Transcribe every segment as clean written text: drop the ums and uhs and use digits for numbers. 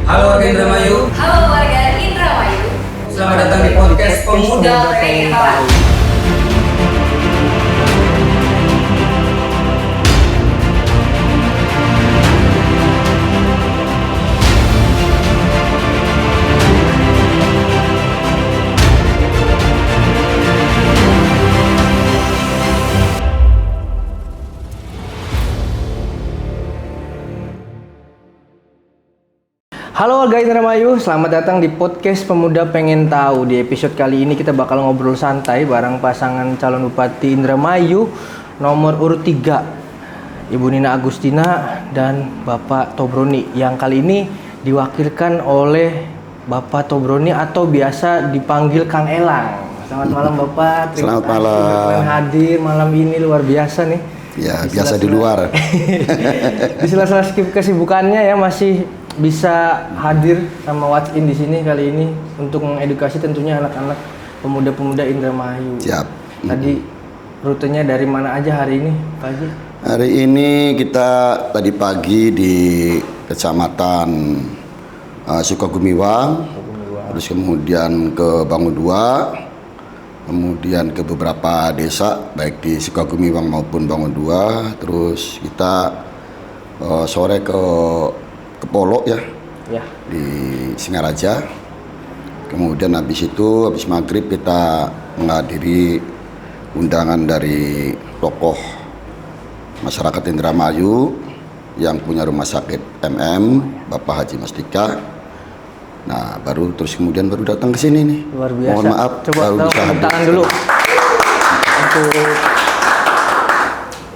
Halo warga Indramayu. Halo warga Indramayu. Selamat datang di podcast Pemuda Pengen Tahu. Halo warga Indramayu, selamat datang di podcast Pemuda Pengen Tahu. Di episode kali ini kita bakal ngobrol santai bareng pasangan calon Bupati Indramayu nomor urut 3, Ibu Nina Agustina dan Bapak Tobroni, yang kali ini diwakilkan oleh Bapak Tobroni atau biasa dipanggil Kang Elang. Selamat malam Bapak. Selamat malam. Hadir malam ini luar biasa nih. Ya, biasa di luar. Di sela-sela kesibukannya ya masih bisa hadir sama Watch In di sini kali ini untuk mengedukasi tentunya anak-anak pemuda-pemuda Indramayu. Siap. Tadi rutenya dari mana aja hari ini, Pak Haji? Hari ini kita tadi pagi di Kecamatan Sukagumiwang, terus kemudian ke Bangun 2, kemudian ke beberapa desa baik di Sukagumiwang maupun Bangun 2, terus kita sore ke Polo ya, di Singaraja. Kemudian habis maghrib kita menghadiri undangan dari tokoh masyarakat Indramayu yang punya rumah sakit Bapak Haji Mastika. Nah, terus kemudian baru datang ke sini nih. Luar biasa. Mohon maaf, coba baru bisa hadir. tangan dulu. Untuk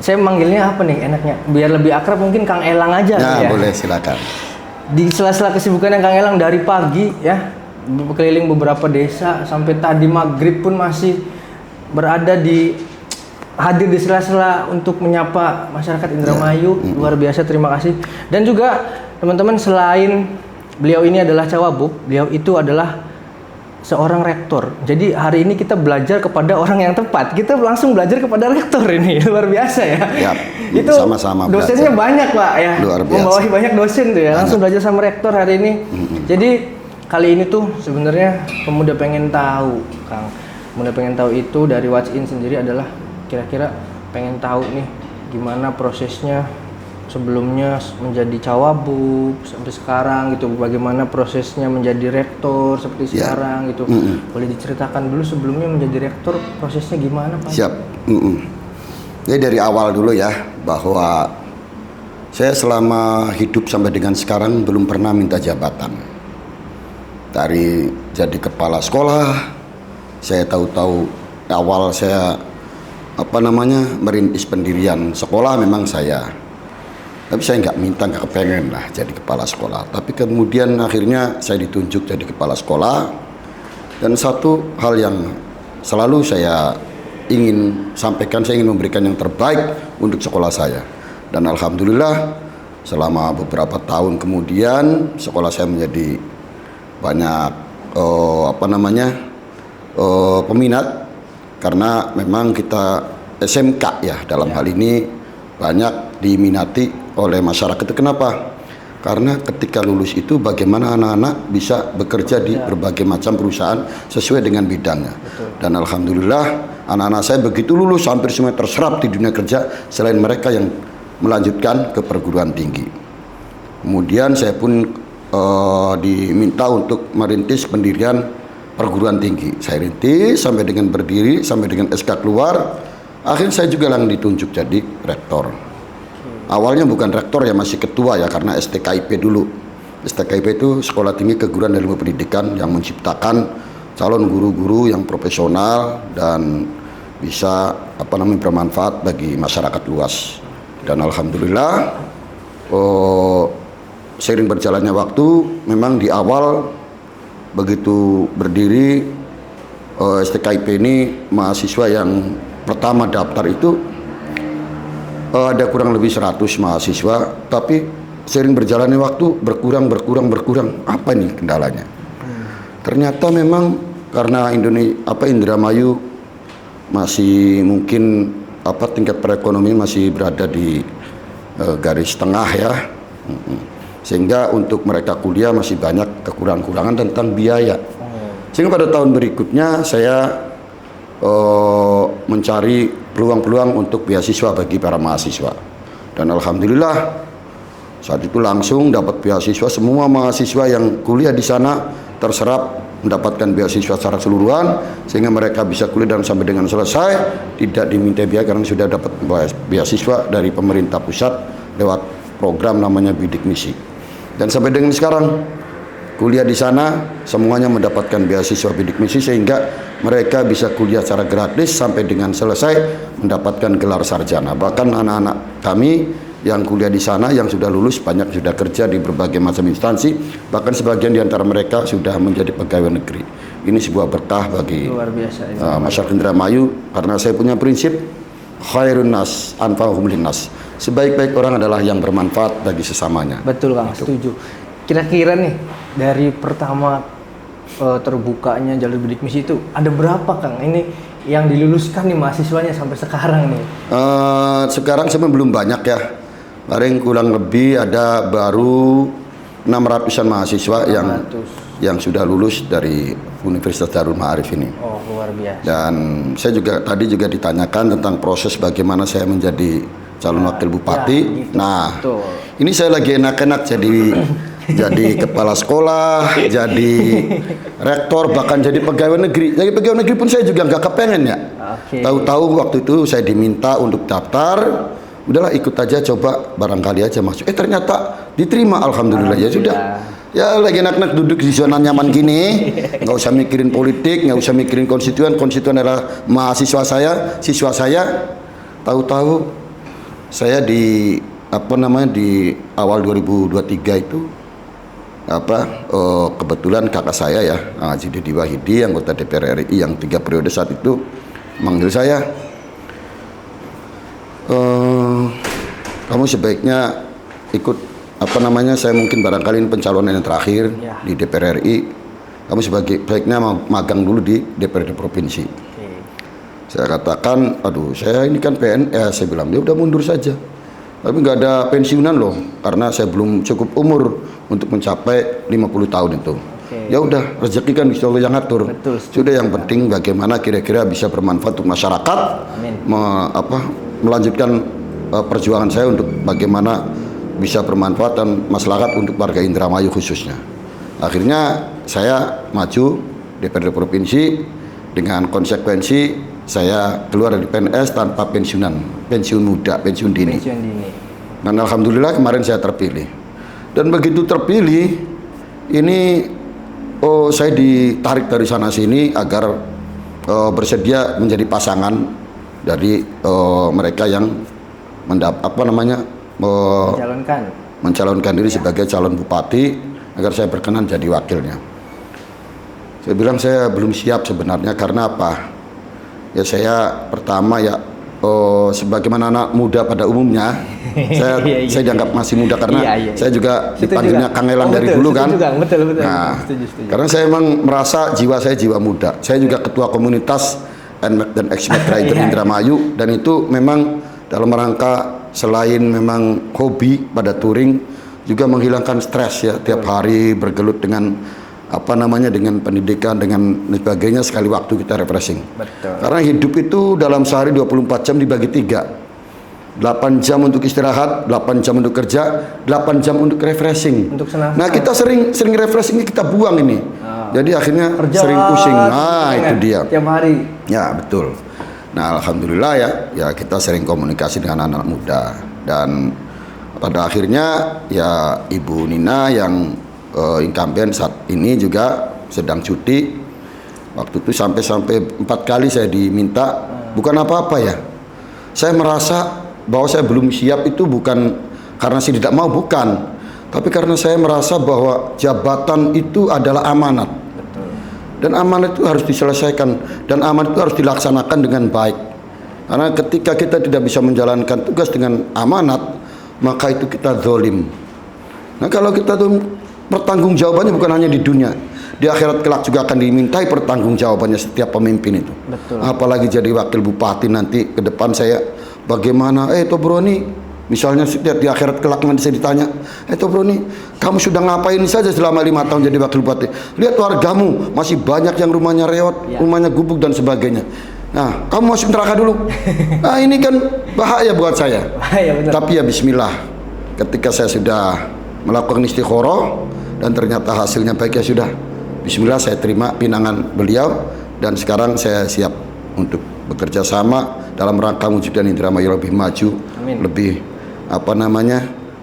saya manggilnya apa nih enaknya? Biar lebih akrab mungkin Kang Elang aja. Nah, ya. boleh silakan. Di sela-sela kesibukannya Kang Elang dari pagi ya, berkeliling beberapa desa sampai tadi maghrib pun masih hadir di sela-sela untuk menyapa masyarakat Indramayu. Luar biasa, terima kasih. Dan juga teman-teman, selain beliau ini adalah Cawabuk, beliau itu adalah seorang rektor. Jadi hari ini kita belajar kepada orang yang tepat. Kita langsung belajar kepada rektor ini. Luar biasa ya. Yap, Itu sama-sama dosennya belajar. banyak Pak ya. Luar biasa. Membawahi banyak dosen tuh ya. Langsung belajar sama rektor hari ini. Jadi kali ini tuh sebenarnya Pemuda Pengen Tahu, Kang. Pemuda Pengen Tahu itu dari Watch In sendiri adalah kira-kira pengen tahu nih gimana prosesnya sebelumnya menjadi Cawabuk sampai sekarang gitu, bagaimana prosesnya menjadi rektor seperti sekarang gitu. Boleh diceritakan dulu sebelumnya menjadi rektor prosesnya gimana Pak? Siap. Jadi dari awal dulu ya, bahwa saya selama hidup sampai dengan sekarang belum pernah minta jabatan. Dari jadi kepala sekolah, saya tahu-tahu awal saya merintis pendirian sekolah memang saya. Tapi saya nggak kepengen lah jadi kepala sekolah. Tapi kemudian akhirnya saya ditunjuk jadi kepala sekolah. Dan satu hal yang selalu saya ingin sampaikan, saya ingin memberikan yang terbaik untuk sekolah saya. Dan alhamdulillah selama beberapa tahun kemudian sekolah saya menjadi banyak peminat, karena memang kita SMK ya dalam hal ini banyak diminati oleh masyarakat. Itu kenapa? Karena ketika lulus itu bagaimana anak-anak bisa bekerja di berbagai macam perusahaan sesuai dengan bidangnya. Dan alhamdulillah anak-anak saya begitu lulus hampir semua terserap di dunia kerja selain mereka yang melanjutkan ke perguruan tinggi. Kemudian saya pun diminta untuk merintis pendirian perguruan tinggi. Saya rintis sampai dengan berdiri, sampai dengan SK keluar. Akhirnya saya juga yang ditunjuk jadi rektor. Awalnya bukan rektor ya, masih ketua ya, karena STKIP dulu. STKIP itu Sekolah Tinggi Keguruan dan Ilmu Pendidikan, yang menciptakan calon guru-guru yang profesional dan bisa bermanfaat bagi masyarakat luas. Dan alhamdulillah seiring berjalannya waktu, memang di awal begitu berdiri STKIP ini, mahasiswa yang pertama daftar itu ada kurang lebih 100 mahasiswa, tapi seiring berjalannya waktu berkurang. Apa nih kendalanya? Ternyata memang karena Indramayu masih mungkin tingkat perekonomian masih berada di garis tengah ya. Sehingga untuk mereka kuliah masih banyak kekurangan tentang biaya. Sehingga pada tahun berikutnya saya mencari peluang-peluang untuk beasiswa bagi para mahasiswa. Dan alhamdulillah saat itu langsung dapat beasiswa. Semua mahasiswa yang kuliah di sana terserap mendapatkan beasiswa secara keseluruhan, sehingga mereka bisa kuliah dan sampai dengan selesai tidak diminta biaya karena sudah dapat beasiswa dari pemerintah pusat lewat program namanya Bidik Misi. Dan sampai dengan sekarang kuliah di sana semuanya mendapatkan beasiswa Bidik Misi, sehingga mereka bisa kuliah secara gratis sampai dengan selesai mendapatkan gelar sarjana. Bahkan anak-anak kami yang kuliah di sana yang sudah lulus banyak sudah kerja di berbagai macam instansi, bahkan sebagian di antara mereka sudah menjadi pegawai negeri. Ini sebuah berkah bagi Luar biasa ini. masyarakat Indramayu, karena saya punya prinsip khairun nas anfa'uhum linnas. Sebaik-baik orang adalah yang bermanfaat bagi sesamanya. Betul Kang, setuju. Kira-kira nih dari pertama terbukanya jalur bidik misi itu ada berapa Kang ini yang diluluskan nih mahasiswanya sampai sekarang nih? Sekarang sebenarnya belum banyak ya. Paling kurang lebih ada baru 600-an mahasiswa yang sudah lulus dari Universitas Darul Ma'arif ini. Oh, luar biasa. Dan saya juga tadi ditanyakan tentang proses bagaimana saya menjadi calon wakil bupati. Ya, gitu. Nah, betul. ini saya lagi enak-enak jadi kepala sekolah, jadi rektor, bahkan jadi pegawai negeri. Jadi pegawai negeri pun saya juga nggak kepengen ya. Oke. Tahu-tahu waktu itu saya diminta untuk daftar, udahlah ikut aja, coba barangkali aja masuk. Ternyata diterima, alhamdulillah. Ya sudah. Ya lagi enak-enak duduk di zona nyaman gini, nggak usah mikirin politik, nggak usah mikirin konstituen. Konstituen adalah mahasiswa saya, siswa saya. Tahu-tahu saya di awal 2023 itu kebetulan kakak saya ya, Haji Dedi Wahidi, anggota DPR RI yang 3 periode saat itu, manggil saya, kamu sebaiknya ikut saya mungkin barangkali ini pencalonan yang terakhir ya di DPR RI, kamu sebaiknya magang dulu di DPRD provinsi. Saya katakan, aduh saya ini kan PNS, saya bilang, ya udah mundur saja. Tapi nggak ada pensiunan loh, karena saya belum cukup umur untuk mencapai 50 tahun itu. Ya udah, rezeki kan bisa Allah yang ngatur. Betul, sudah, yang penting bagaimana kira-kira bisa bermanfaat untuk masyarakat, melanjutkan perjuangan saya untuk bagaimana bisa bermanfaat dan maslahat untuk warga Indramayu khususnya. Akhirnya saya maju DPRD provinsi dengan konsekuensi saya keluar dari PNS tanpa pensiun muda, pensiun dini. Dan alhamdulillah kemarin saya terpilih. Dan begitu terpilih, ini saya ditarik dari sana sini agar bersedia menjadi pasangan dari mereka yang mencalonkan diri sebagai calon bupati, agar saya berkenan jadi wakilnya. Saya bilang saya belum siap sebenarnya, karena apa? Ya saya pertama ya sebagaimana anak muda pada umumnya, saya dianggap masih muda karena saya juga dipanggilnya Kang Elang dari dulu kan. Betul. Nah, setuju. karena saya memang merasa jiwa saya jiwa muda. Saya juga ketua komunitas NMAC dan Exmat Rider Indramayu, dan itu memang dalam rangka selain memang hobi pada touring, juga menghilangkan stres ya, tiap hari bergelut dengan dengan pendidikan, dengan sebagainya, sekali waktu kita refreshing. Betul. Karena hidup itu dalam sehari 24 jam dibagi 3. 8 jam untuk istirahat, 8 jam untuk kerja, 8 jam untuk refreshing. Untuk senang. Nah, kita sering refreshing, kita buang ini. Jadi akhirnya kerja, sering pusing. Nah, itu dia. Tiap hari. Ya, betul. Nah, alhamdulillah ya kita sering komunikasi dengan anak muda, dan pada akhirnya ya Ibu Nina yang incumbent saat ini juga sedang cuti. Waktu itu sampai 4 kali saya diminta, bukan apa-apa ya. Saya merasa bahwa saya belum siap itu bukan karena saya tidak mau, bukan. Tapi karena saya merasa bahwa jabatan itu adalah amanat. Dan amanat itu harus diselesaikan, dan amanat itu harus dilaksanakan dengan baik. Karena ketika kita tidak bisa menjalankan tugas dengan amanat, maka itu kita zalim. Nah, kalau kita tuh pertanggungjawabannya bukan hanya di dunia, di akhirat kelak juga akan dimintai pertanggungjawabannya setiap pemimpin itu. Betul. Apalagi jadi wakil bupati nanti ke depan, saya bagaimana Bro, ini Misalnya setiap di akhirat kelak nanti saya ditanya, bro nih, kamu sudah ngapain saja selama 5 tahun jadi wakil bupati? Lihat wargamu, masih banyak yang rumahnya reot, rumahnya gubuk dan sebagainya. Nah, kamu masuk neraka dulu. Nah, ini kan bahaya buat saya. Bahaya, benar. Tapi ya bismillah, ketika saya sudah melakukan istikharah dan ternyata hasilnya baik, ya sudah, bismillah, saya terima pinangan beliau dan sekarang saya siap untuk bekerja sama dalam rangka mewujudkan Indramayu lebih maju, Amin. lebih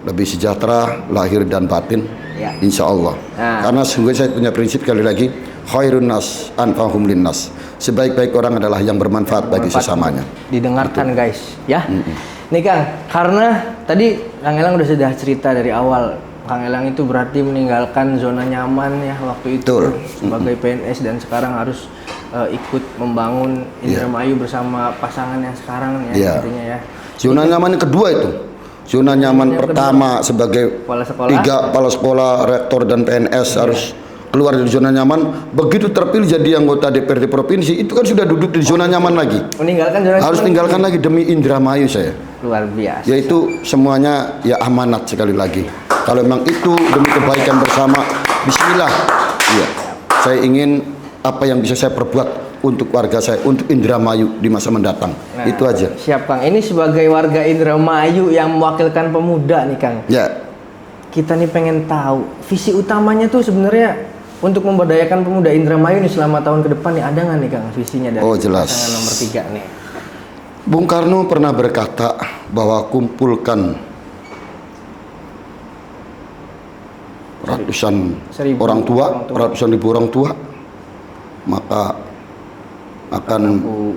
lebih sejahtera lahir dan batin, Ya. insya Allah. Nah. Karena sungguh saya punya prinsip, sekali lagi, khairun nas anfa'hum linnas, sebaik-baik orang adalah yang bermanfaat bagi sesamanya. Didengarkan guys, ya. Nih Kang, karena tadi Kang Elang sudah cerita dari awal, Kang Elang itu berarti meninggalkan zona nyaman ya waktu itu Betul. sebagai PNS dan sekarang harus ikut membangun Indramayu bersama pasangan yang sekarang ya, Iya. artinya ya. Zona nyaman yang kedua itu, zona nyaman Yang pertama sebagai Kepala sekolah. 3 kepala sekolah, rektor dan PNS harus keluar dari zona nyaman. Begitu terpilih jadi anggota DPRD provinsi, itu kan sudah duduk di zona nyaman lagi. Meninggalkan zona Harus nyaman. tinggalkan lagi demi Indramayu saya. Luar biasa. Yaitu semuanya ya amanat, sekali lagi. Kalau memang itu demi kebaikan bersama, bismillah. Iya. Saya ingin apa yang bisa saya perbuat untuk warga saya, untuk Indramayu di masa mendatang. Nah, itu aja. Siap Kang. Ini sebagai warga Indramayu yang mewakilkan pemuda nih Kang. Ya. Kita nih pengen tahu visi utamanya tuh sebenarnya untuk memberdayakan pemuda Indramayu nih selama tahun ke depan nih, ada nggak nih Kang visinya dari Oh, jelas. pasangan nomor 3 nih? Bung Karno pernah berkata bahwa kumpulkan ratusan Seribu orang tua, orang tua. ratusan ribu orang tua, maka akan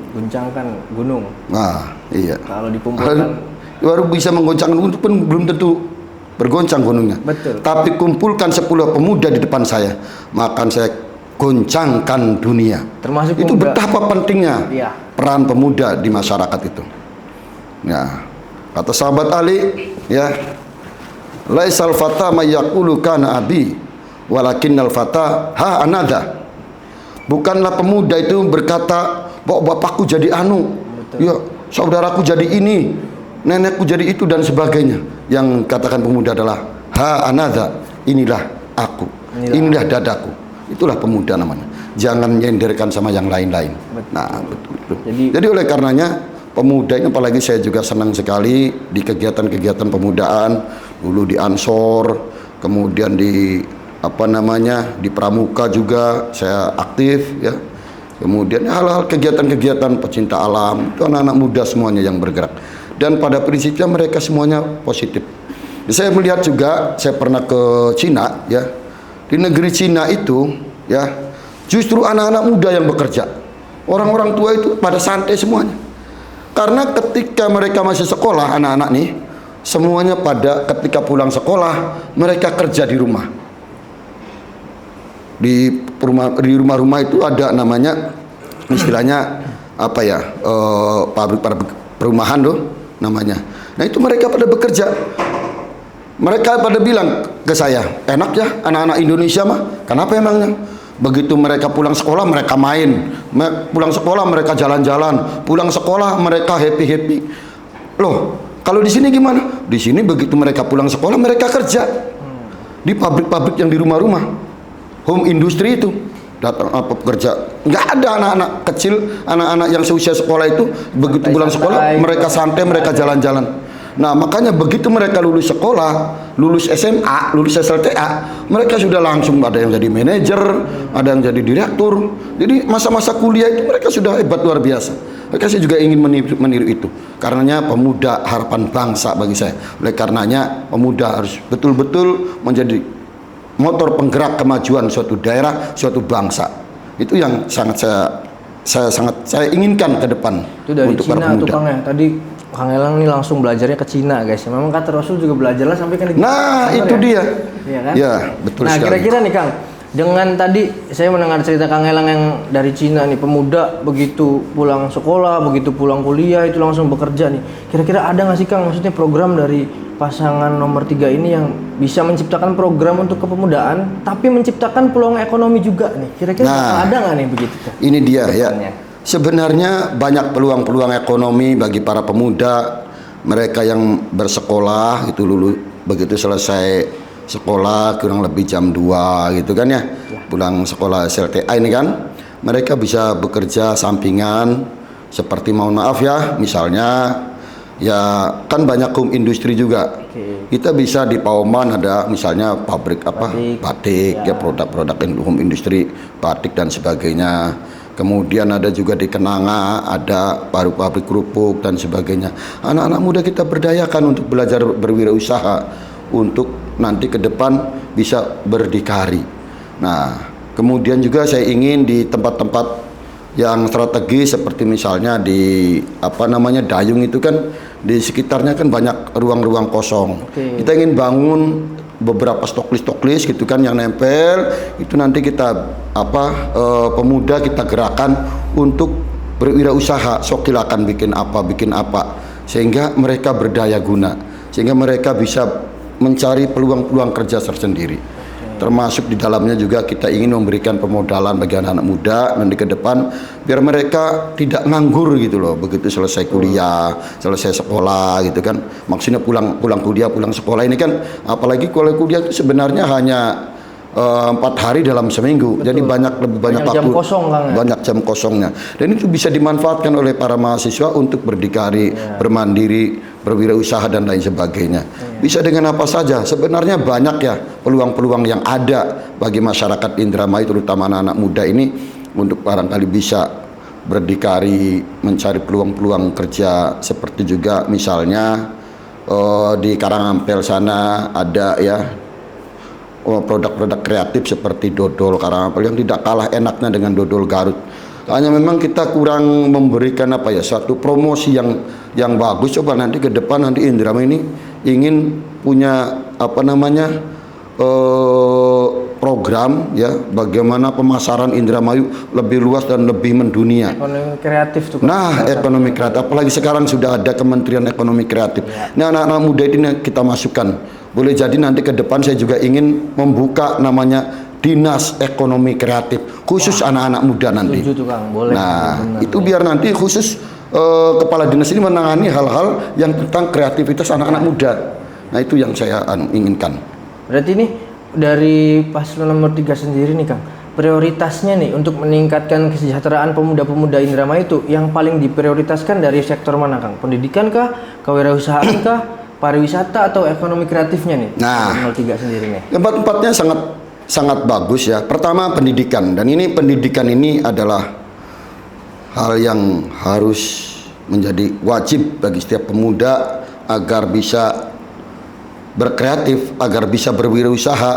Guncangkan gunung. nah iya. Kalau dikumpulkan Baru bisa menggoncangkan gunung pun belum tentu bergoncang gunungnya. Betul. Tapi kumpulkan 10 pemuda di depan saya, maka saya goncangkan dunia. Termasuk itu pemuda. betapa pentingnya Iya. peran pemuda di masyarakat itu. Ya, kata sahabat Ali, ya, laisal fata may yaqulu kana abi, walakinnal fata ha anada. Bukanlah pemuda itu berkata, bahwa bapakku jadi anu, ya, saudaraku jadi ini, nenekku jadi itu dan sebagainya. Yang katakan pemuda adalah ha anada, inilah aku, inilah dadaku. Itulah pemuda namanya. Jangan nyenderkan sama yang lain-lain. Nah, betul. Jadi oleh karenanya pemuda ini, apalagi saya juga senang sekali di kegiatan-kegiatan pemudaan, dulu di Ansor, kemudian di di Pramuka juga saya aktif ya. Kemudian hal-hal kegiatan-kegiatan pecinta alam, itu anak-anak muda semuanya yang bergerak. Dan pada prinsipnya mereka semuanya positif. Saya melihat juga, saya pernah ke Cina ya. Di negeri Cina itu ya, justru anak-anak muda yang bekerja. Orang-orang tua itu pada santai semuanya. Karena ketika mereka masih sekolah, anak-anak nih semuanya pada ketika pulang sekolah mereka kerja di rumah. Di rumah-rumah itu ada namanya istilahnya apa ya, pabrik perumahan loh namanya. Nah itu mereka pada bekerja. Mereka pada bilang ke saya, enak ya anak-anak Indonesia mah. Kenapa emangnya? Begitu mereka pulang sekolah mereka main, pulang sekolah mereka jalan-jalan, pulang sekolah mereka happy-happy. Loh, kalau di sini gimana? Di sini begitu mereka pulang sekolah mereka kerja di pabrik-pabrik yang di rumah-rumah, home industry itu datang apa kerja. Nggak ada anak-anak kecil, anak-anak yang seusia sekolah itu begitu pulang sekolah mereka santai, mereka jalan-jalan. Nah makanya begitu mereka lulus sekolah, lulus SMA, lulus SLTA, mereka sudah langsung ada yang jadi manajer, ada yang jadi direktur. Jadi masa-masa kuliah itu mereka sudah hebat luar biasa. Mereka saya juga ingin meniru itu. Karenanya pemuda harapan bangsa bagi saya. Oleh karenanya pemuda harus betul-betul menjadi motor penggerak kemajuan suatu daerah, suatu bangsa. Itu yang sangat saya inginkan ke depan. Itu dari untuk Cina para pemuda. tuh Kang ya. Tadi Kang Elang nih langsung belajarnya ke Cina guys. Memang kata Rasul juga belajarlah sampai ke negeri. Nah, Benar itu ya? dia. Iya kan? Ya, betul nah, sekali. kira-kira nih Kang, dengan tadi saya mendengar cerita Kang Elang yang dari Cina nih, pemuda begitu pulang sekolah, begitu pulang kuliah itu langsung bekerja nih. Kira-kira ada nggak sih Kang maksudnya program dari pasangan nomor 3 ini yang bisa menciptakan program untuk kepemudaan tapi menciptakan peluang ekonomi juga nih? Kira-kira ada nggak nih begitu? Ini dia ya. Depannya. Sebenarnya banyak peluang-peluang ekonomi bagi para pemuda mereka yang bersekolah itu lulus begitu selesai sekolah kurang lebih jam 2 gitu kan ya, pulang sekolah SLTA ini kan, mereka bisa bekerja sampingan seperti mohon maaf ya, misalnya ya kan banyak home industri juga. Kita bisa di Pauman ada misalnya pabrik apa batik ya, produk-produk home industri batik dan sebagainya. Kemudian ada juga di Kenanga ada pabrik kerupuk dan sebagainya. Anak-anak muda kita berdayakan untuk belajar berwirausaha untuk nanti ke depan bisa berdikari. Nah, kemudian juga saya ingin di tempat-tempat yang strategis seperti misalnya di Dayung itu kan di sekitarnya kan banyak ruang-ruang kosong. Kita ingin bangun beberapa stoklis gitu kan yang nempel, itu nanti kita pemuda kita gerakan untuk berwirausaha, silakan bikin apa sehingga mereka berdaya guna, sehingga mereka bisa mencari peluang-peluang kerja tersendiri. Termasuk di dalamnya juga kita ingin memberikan pemodalan bagi anak-anak muda nanti ke depan biar mereka tidak nganggur gitu loh, begitu selesai kuliah, selesai sekolah gitu kan. Maksudnya pulang kuliah, pulang sekolah ini kan, apalagi kalau kuliah itu sebenarnya hanya 4 hari dalam seminggu. Betul. Jadi lebih banyak waktu, jam kosong kan, ya? Banyak jam kosongnya. Dan itu bisa dimanfaatkan oleh para mahasiswa untuk berdikari, bermandiri, berwirausaha dan lain sebagainya. Bisa dengan apa saja. Sebenarnya banyak ya peluang-peluang yang ada bagi masyarakat Indramayu, terutama anak-anak muda ini untuk barangkali bisa berdikari, mencari peluang-peluang kerja. Seperti juga misalnya di Karangampel sana ada ya produk-produk kreatif seperti dodol Karangampel yang tidak kalah enaknya dengan dodol Garut. Hanya memang kita kurang memberikan suatu promosi yang bagus. Coba nanti ke depan nanti Indramayu ini ingin punya program ya bagaimana pemasaran Indramayu lebih luas dan lebih mendunia. Ekonomi kreatif tuh. Nah, ekonomi kreatif apalagi sekarang sudah ada Kementerian Ekonomi Kreatif. Nah, anak-anak muda ini kita masukkan. Boleh jadi nanti ke depan saya juga ingin membuka namanya Dinas Ekonomi Kreatif khusus anak-anak muda nanti. Setuju tuh, Kang. Boleh. Nah, benar, itu biar nanti khusus kepala dinas ini menangani hal-hal yang tentang kreativitas anak-anak muda. Nah, itu yang saya inginkan. Berarti ini dari paslon nomor 3 sendiri nih, Kang, prioritasnya nih untuk meningkatkan kesejahteraan pemuda-pemuda Indramayu itu yang paling diprioritaskan dari sektor mana, Kang? Pendidikan kah, kewirausahaan kah, pariwisata atau ekonomi kreatifnya nih? Nah, 03 sendiri nih. Tempat-tempatnya sangat bagus ya. Pertama pendidikan, dan ini pendidikan ini adalah hal yang harus menjadi wajib bagi setiap pemuda agar bisa berkreatif, agar bisa berwirausaha,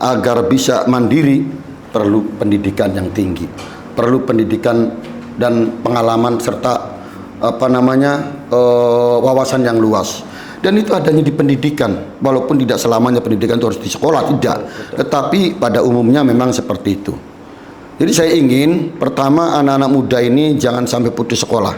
agar bisa mandiri. Perlu pendidikan yang tinggi, perlu pendidikan dan pengalaman serta wawasan yang luas. Dan itu adanya di pendidikan, walaupun tidak selamanya pendidikan itu harus di sekolah, tidak. Tetapi pada umumnya memang seperti itu. Jadi saya ingin pertama anak-anak muda ini jangan sampai putus sekolah.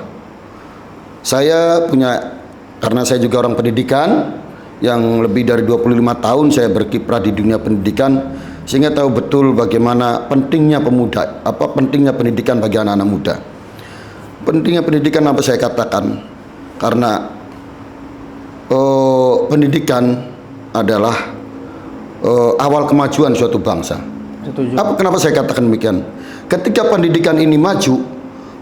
Karena saya juga orang pendidikan yang lebih dari 25 tahun saya berkiprah di dunia pendidikan, sehingga tahu betul bagaimana pentingnya pentingnya pendidikan bagi anak-anak muda. Pentingnya pendidikan apa saya katakan? Karena pendidikan adalah awal kemajuan suatu bangsa. Kenapa saya katakan demikian? Ketika pendidikan ini maju,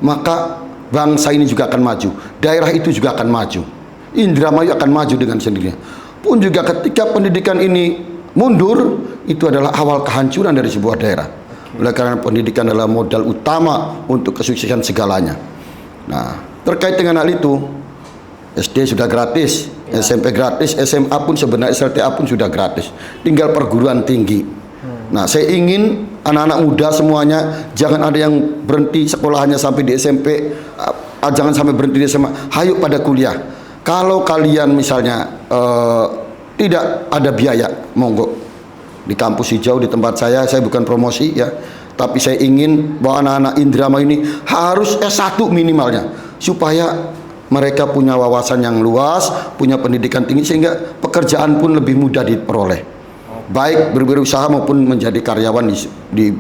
maka bangsa ini juga akan maju, daerah itu juga akan maju, Indramayu akan maju dengan sendirinya. Pun juga ketika pendidikan ini mundur, itu adalah awal kehancuran dari sebuah daerah. Oleh karena pendidikan adalah modal utama untuk kesuksesan segalanya. Nah, terkait dengan hal itu, SD sudah gratis, SMP gratis, SMA pun sebenarnya SLTA pun sudah gratis. Tinggal perguruan tinggi. Nah, saya ingin anak-anak muda semuanya jangan ada yang berhenti sekolahnya sampai di SMP, jangan sampai berhenti di SMA. Hayo pada kuliah. Kalau kalian misalnya tidak ada biaya, monggo di kampus hijau di tempat saya bukan promosi ya, tapi saya ingin bahwa anak-anak Indramayu ini harus S1 minimalnya supaya mereka punya wawasan yang luas, punya pendidikan tinggi sehingga pekerjaan pun lebih mudah diperoleh. Baik berwirausaha maupun menjadi karyawan di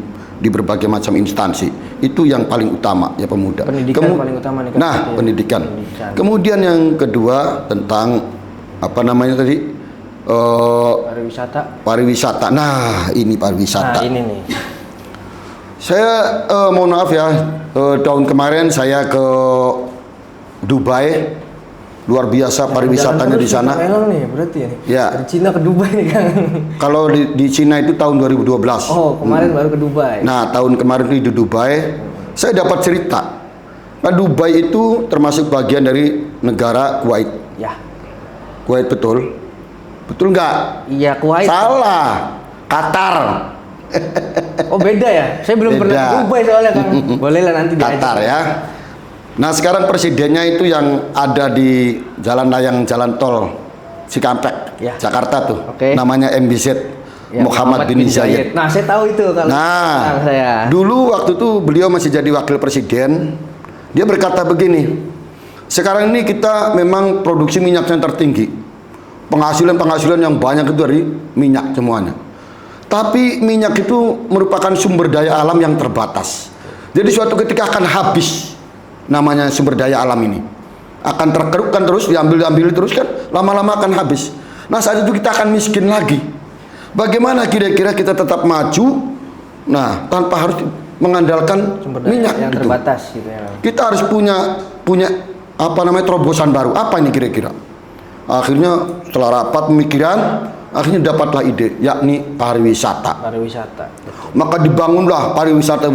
di berbagai macam instansi. Itu yang paling utama ya pemuda. Pendidikan paling utama nih, Kang. Nah, Ya. pendidikan. Pendidikan. Kemudian yang kedua tentang apa namanya tadi? Pariwisata. Pariwisata. Nah, ini pariwisata. Nah, ini nih. Saya mohon maaf ya, tahun kemarin saya ke Dubai, luar biasa pariwisatanya di sana. Elang nih berarti ya. Ya. Dari Cina ke Dubai nih, Kang. Kalau di Cina itu tahun 2012. Oh, kemarin baru ke Dubai. Nah, tahun kemarin itu di Dubai, saya dapat cerita. Nah, Dubai itu termasuk bagian dari negara Kuwait. Ya. Kuwait betul? Betul nggak? Iya, Kuwait. Salah. Qatar. Oh, beda ya? Saya belum pernah Beda. ke Dubai soalnya, Kang. Boleh lah nanti diajak. Qatar ya. Nah, sekarang presidennya itu yang ada di jalan layang jalan tol Cikampek, Ya. Jakarta tuh. Oke. Namanya MBZ. Ya, Muhammad bin Zayed. Nah, saya tahu itu kalau Nah, saya. dulu waktu itu beliau masih jadi wakil presiden, dia berkata begini, sekarang ini kita memang produksi minyaknya tertinggi, penghasilan yang banyak itu dari minyak semuanya. Tapi minyak itu merupakan sumber daya alam yang terbatas. Jadi suatu ketika akan habis namanya sumber daya alam ini. Akan terkerukkan terus, diambil terus kan, lama-lama akan habis. Nah, saat itu kita akan miskin lagi. Bagaimana kira-kira kita tetap maju? Nah, tanpa harus mengandalkan Sumber daya minyak yang gitu. terbatas gitu ya. Kita harus punya apa namanya terobosan baru. Apa ini kira-kira? Akhirnya setelah rapat pemikiran, akhirnya dapatlah ide, yakni pariwisata. Pariwisata. Maka dibangunlah pariwisata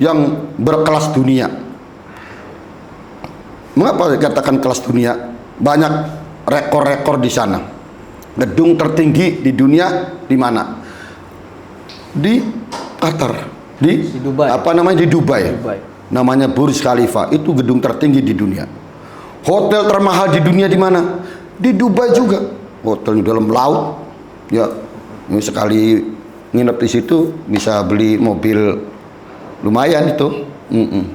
yang berkelas dunia. Mengapa dikatakan kelas dunia? Banyak rekor-rekor di sana. Gedung tertinggi di dunia di mana? Di Qatar, di Dubai. Apa namanya di Dubai. Dubai. Namanya Burj Khalifa, itu gedung tertinggi di dunia. Hotel termahal di dunia di mana? Di Dubai juga. Hotel di dalam laut. Ya, ini sekali nginep di situ bisa beli mobil lumayan itu.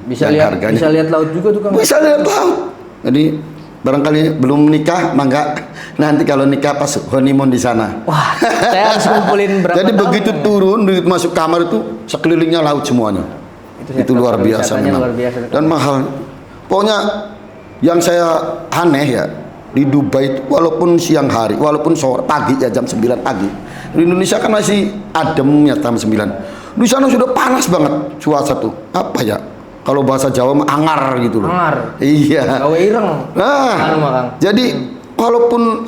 Bisa Dan lihat laut juga tuh, Kang. bisa lihat laut. Jadi barangkali belum menikah, mangga nanti kalau nikah pas honeymoon di sana. Wah, saya harus kumpulin berapa Jadi tahun begitu ya? turun, begitu masuk kamar itu sekelilingnya laut semuanya. Itu sektor luar biasa pariwisatanya memang. luar biasa. Dan mahal. Pokoknya yang saya aneh ya di Dubai itu walaupun siang hari, walaupun sore pagi ya jam 9 pagi. Di Indonesia kan masih adem ya jam 9. Di sana sudah panas banget cuaca tuh. Apa ya? Kalau bahasa Jawa mah angar gitu loh. Angar. Iya. Gawe ireng. Nah, Kang. jadi walaupun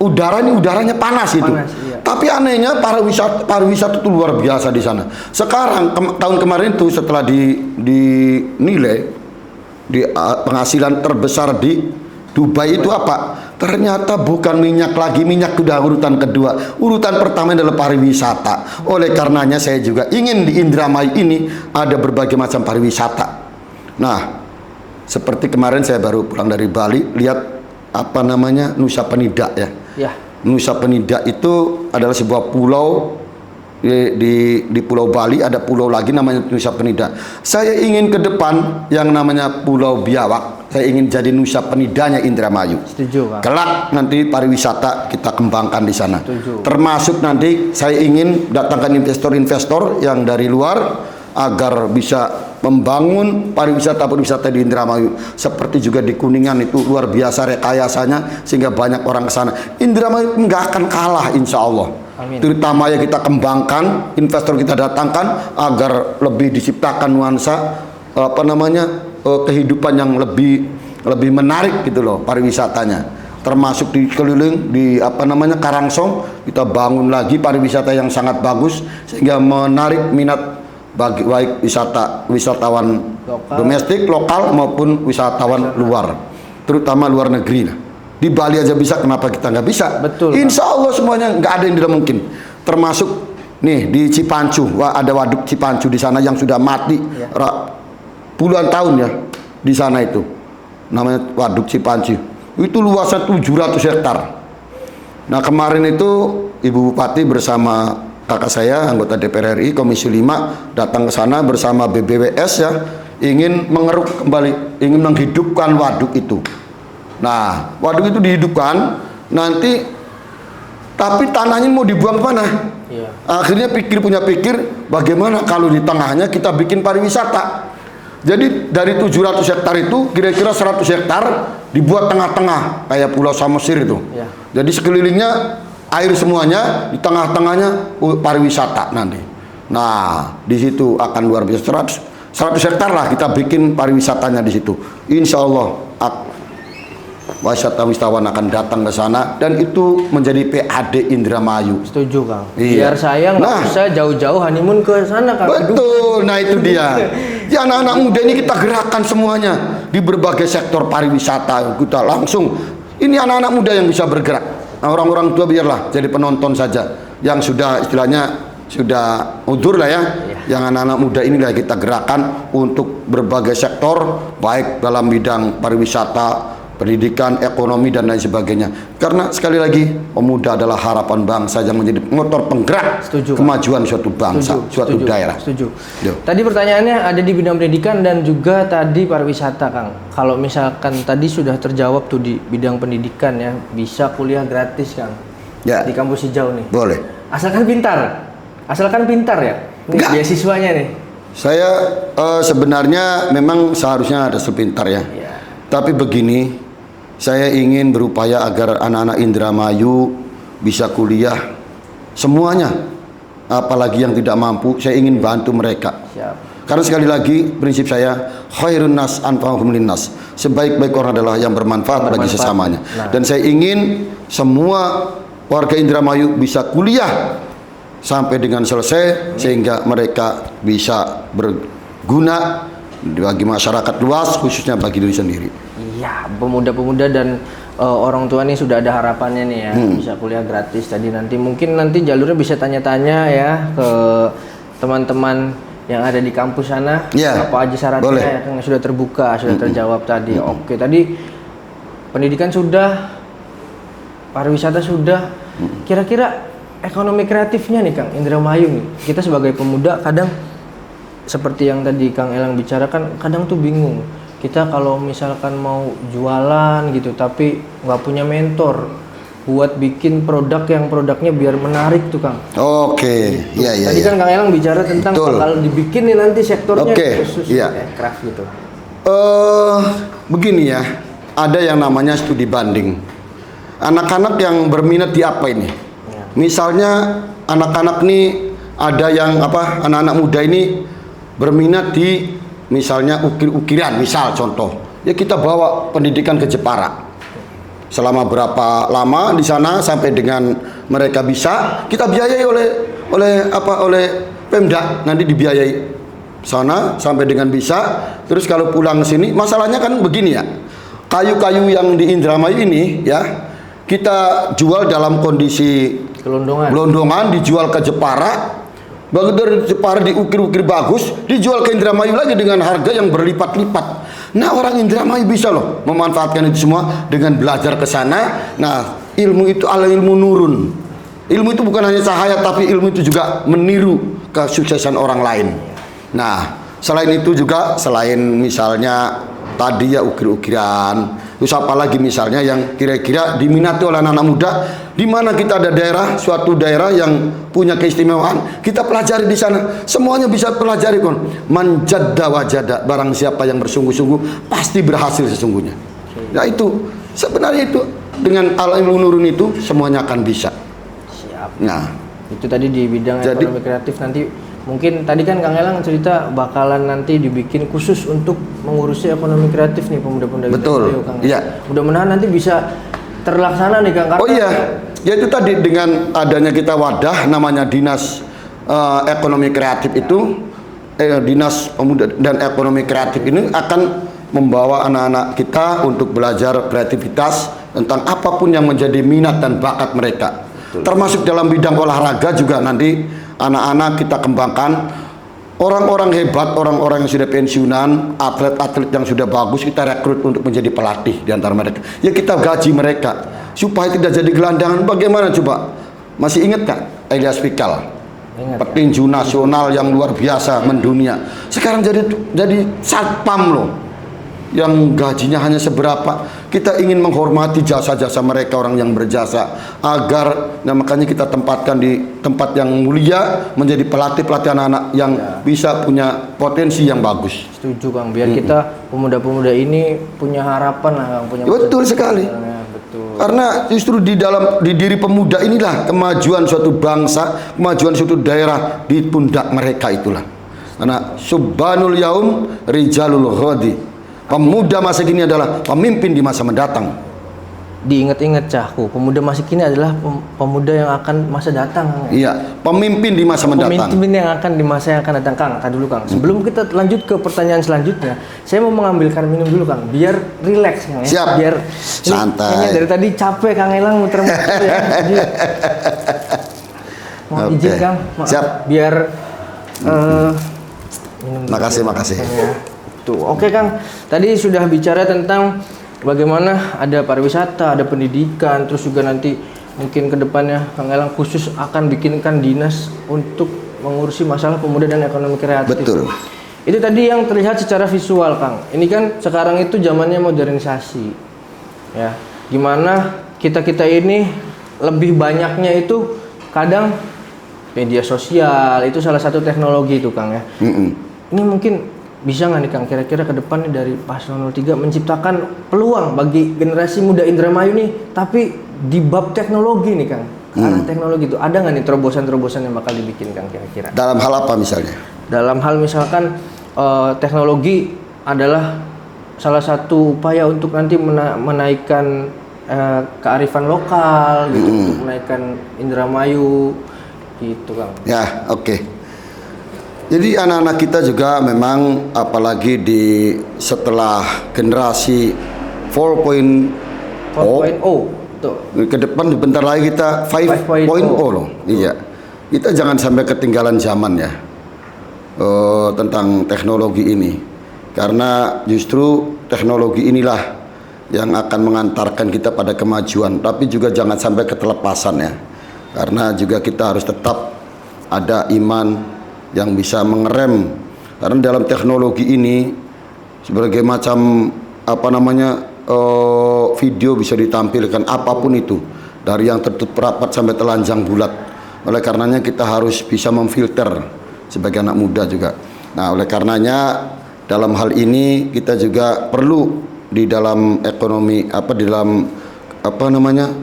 udaranya panas itu. Panas, iya. Tapi anehnya pariwisata itu luar biasa di sana. Sekarang tahun kemarin itu setelah dinilai penghasilan terbesar di Dubai itu apa? Ternyata bukan minyak lagi, minyak sudah urutan kedua. Urutan pertama adalah pariwisata. Oleh karenanya saya juga ingin di Indramayu ini ada berbagai macam pariwisata. Nah, seperti kemarin saya baru pulang dari Bali, lihat apa namanya Nusa Penida ya. Ya. Nusa Penida itu adalah sebuah pulau di Pulau Bali, ada pulau lagi namanya Nusa Penida. Saya ingin ke depan yang namanya Pulau Biawak, saya ingin jadi Nusa Penidanya Indramayu. Setuju, Kang. Kelak nanti pariwisata kita kembangkan di sana. Setuju. Termasuk nanti saya ingin datangkan investor-investor yang dari luar agar bisa membangun pariwisata di Indramayu. Seperti juga di Kuningan itu luar biasa rekayasanya sehingga banyak orang ke sana. Indramayu nggak akan kalah insya Allah. Amin. Terutama yang kita kembangkan, investor kita datangkan agar lebih diciptakan nuansa kehidupan yang lebih menarik gitu loh pariwisatanya. Termasuk di keliling di Karangsong kita bangun lagi pariwisata yang sangat bagus sehingga menarik minat bagi baik wisatawan domestik lokal maupun wisatawan luar, terutama luar negeri. Nah, di Bali aja bisa, kenapa kita nggak bisa? Betul, Insya Allah semuanya nggak ada yang tidak mungkin. Termasuk nih di Cipancu, ada waduk Cipancu di sana yang sudah mati puluhan tahun ya di sana itu, namanya waduk Cipancu. Itu luasnya 700 hektar. Nah kemarin itu Ibu Bupati bersama kakak saya anggota DPR RI Komisi 5 datang ke sana bersama BBWS ya, ingin mengeruk kembali, ingin menghidupkan waduk itu. Nah, waduk itu dihidupkan nanti, tapi tanahnya mau dibuang ke mana? Iya. Akhirnya punya pikir bagaimana kalau di tengahnya kita bikin pariwisata. Jadi dari 700 hektar itu kira-kira 100 hektar dibuat tengah-tengah kayak Pulau Samosir itu. Iya. Jadi sekelilingnya air semuanya, di tengah-tengahnya pariwisata nanti. Nah, di situ akan luar biasa 100 hektar lah kita bikin pariwisatanya di situ. Insya Allah wisatawan akan datang ke sana dan itu menjadi PAD Indramayu. Setuju Kang. Iya. Biar saya nggak usah jauh-jauh honeymoon ke sana Kang. Betul, nah itu dia. Ya anak-anak muda ini kita gerakkan semuanya di berbagai sektor pariwisata. Kita langsung, ini anak-anak muda yang bisa bergerak. Nah, orang-orang tua biarlah jadi penonton saja. Yang sudah istilahnya sudah udur lah ya. Yang anak-anak muda inilah kita gerakkan untuk berbagai sektor, baik dalam bidang pariwisata, pendidikan, ekonomi dan lain sebagainya. Karena sekali lagi pemuda adalah harapan bangsa yang menjadi motor penggerak kemajuan suatu bangsa, suatu daerah. Setuju. Tadi pertanyaannya ada di bidang pendidikan dan juga tadi pariwisata Kang. Kalau misalkan tadi sudah terjawab tuh di bidang pendidikan ya, bisa kuliah gratis Kang. Ya. Di kampus hijau nih. Boleh. Asalkan pintar. Asalkan pintar ya. Nih, beasiswanya nih. Saya sebenarnya memang seharusnya ada sepintar ya. Tapi begini, saya ingin berupaya agar anak-anak Indramayu bisa kuliah semuanya. Apalagi yang tidak mampu, saya ingin bantu mereka. Siap. Karena sekali lagi prinsip saya khairun nas anfa'uhum linnas. Sebaik-baik orang adalah yang bermanfaat bagi sesamanya. Nah. Dan saya ingin semua warga Indramayu bisa kuliah sampai dengan selesai sehingga mereka bisa berguna bagi masyarakat luas, khususnya bagi diri sendiri. Iya, pemuda-pemuda dan orang tua nih sudah ada harapannya nih ya, bisa kuliah gratis. Tadi mungkin nanti jalurnya bisa tanya-tanya ya ke teman-teman yang ada di kampus sana, apa aja syaratnya ya, yang sudah terbuka, sudah terjawab tadi. Oke, tadi pendidikan sudah, pariwisata sudah. Kira-kira ekonomi kreatifnya nih Kang Indramayu nih, kita sebagai pemuda kadang seperti yang tadi Kang Elang bicarakan, kadang tuh bingung kita kalau misalkan mau jualan gitu tapi nggak punya mentor buat bikin produk yang produknya biar menarik tuh Kang. Oke, iya iya. Tadi kan Kang Elang bicara tentang kalau dibikin nih nanti sektornya khusus craft gitu. Begini ya, ada yang namanya studi banding. Anak-anak yang berminat di apa ini? Misalnya anak-anak nih ada yang anak-anak muda ini berminat di misalnya ukir-ukiran, misal contoh. Ya kita bawa pendidikan ke Jepara. Selama berapa lama di sana sampai dengan mereka bisa, kita biayai oleh Pemda, nanti dibiayai sana sampai dengan bisa. Terus kalau pulang ke sini, masalahnya kan begini ya. Kayu-kayu yang di Indramayu ini ya, kita jual dalam kondisi gelondongan, dijual ke Jepara. Begitu dari Jepara diukir-ukir bagus, dijual ke Indramayu lagi dengan harga yang berlipat-lipat. Nah, orang Indramayu bisa loh memanfaatkan itu semua dengan belajar ke sana. Nah, ilmu itu ilmu nurun. Ilmu itu bukan hanya cahaya, tapi ilmu itu juga meniru kesuksesan orang lain. Nah, selain itu juga, selain misalnya tadi ya ukir-ukiran, terus apa lagi misalnya yang kira-kira diminati oleh anak-anak muda, di mana kita ada daerah, suatu daerah yang punya keistimewaan, kita pelajari di sana. Semuanya bisa pelajari kon. Manjadda wajada, barang siapa yang bersungguh-sungguh pasti berhasil sesungguhnya. Nah itu sebenarnya itu dengan ilmu nurun itu semuanya akan bisa. Siap. Nah itu tadi di bidang ekonomi kreatif. Nanti mungkin tadi kan Kang Elang cerita bakalan nanti dibikin khusus untuk mengurusi ekonomi kreatif nih pemuda-pemuda. Betul. Iya. Mudah-mudahan nanti bisa terlaksana nih Kang. Oh iya, ya itu tadi dengan adanya kita wadah namanya Dinas Ekonomi Kreatif itu, Dinas Pemuda dan Ekonomi Kreatif ini akan membawa anak-anak kita untuk belajar kreativitas tentang apapun yang menjadi minat dan bakat mereka. Termasuk dalam bidang olahraga juga nanti anak-anak kita kembangkan. Orang-orang hebat, orang-orang yang sudah pensiunan, atlet-atlet yang sudah bagus kita rekrut untuk menjadi pelatih di antara mereka. Ya kita gaji mereka supaya tidak jadi gelandangan. Bagaimana coba? Masih ingat gak Elias Pikal? Petinju nasional yang luar biasa mendunia. Sekarang jadi satpam loh. yang gajinya hanya seberapa. Kita ingin menghormati jasa-jasa mereka, orang yang berjasa, agar makanya kita tempatkan di tempat yang mulia, menjadi pelatih-pelatih anak-anak yang bisa punya potensi yang bagus. Setuju Kang, biar kita pemuda-pemuda ini punya harapan lah Kang, punya Betul masa sekali. depan. Ya, betul. Karena justru di diri pemuda inilah kemajuan suatu bangsa, kemajuan suatu daerah di pundak mereka itulah. Karena subhanul yaum rijalul ghadi. Pemuda masa kini adalah pemimpin di masa mendatang. Diingat-ingat Cahku, pemuda masa kini adalah pemuda yang akan masa datang Kang. Iya, pemimpin di masa mendatang. Pemimpin yang akan di masa yang akan datang Kang. Tadi dulu Kang. Sebelum kita lanjut ke pertanyaan selanjutnya, saya mau mengambilkan minum dulu Kang, biar rileks Kang ya. Siap. Biar Santai. kayaknya dari tadi capek Kang Elang muter-muter ya. Jadi, mohon izin Oke. Kang, maaf. Siap. Biar minum dulu. Makasih. Tuh, oke Kang. Tadi sudah bicara tentang bagaimana ada pariwisata, ada pendidikan, terus juga nanti mungkin kedepannya Kang Elang khusus akan bikinkan dinas untuk mengurusi masalah pemuda dan ekonomi kreatif. Betul. Itu tadi yang terlihat secara visual Kang. Ini kan sekarang itu zamannya modernisasi. Ya, gimana kita ini lebih banyaknya itu kadang media sosial itu salah satu teknologi itu Kang ya. Ini mungkin bisa nggak nih Kang kira-kira ke depan nih dari Paslon 03 menciptakan peluang bagi generasi muda Indramayu nih, tapi di bab teknologi nih Kang. Karena teknologi itu ada nggak nih terobosan-terobosan yang bakal dibikin Kang kira-kira? Dalam hal apa misalnya? Dalam hal misalkan teknologi adalah salah satu upaya untuk nanti menaikkan kearifan lokal gitu, untuk menaikkan Indramayu gitu Kang. Ya, oke. Jadi anak-anak kita juga memang apalagi setelah generasi 4.0 tuh. ke depan bentar lagi kita 5.0 loh. Iya. Kita jangan sampai ketinggalan zaman ya. Tentang teknologi ini. Karena justru teknologi inilah yang akan mengantarkan kita pada kemajuan, tapi juga jangan sampai ketelepasan ya. Karena juga kita harus tetap ada iman yang bisa mengerem, karena dalam teknologi ini sebagai macam video bisa ditampilkan apapun itu, dari yang tertutup rapat sampai telanjang bulat. Oleh karenanya kita harus bisa memfilter sebagai anak muda juga. Nah, oleh karenanya dalam hal ini kita juga perlu di dalam ekonomi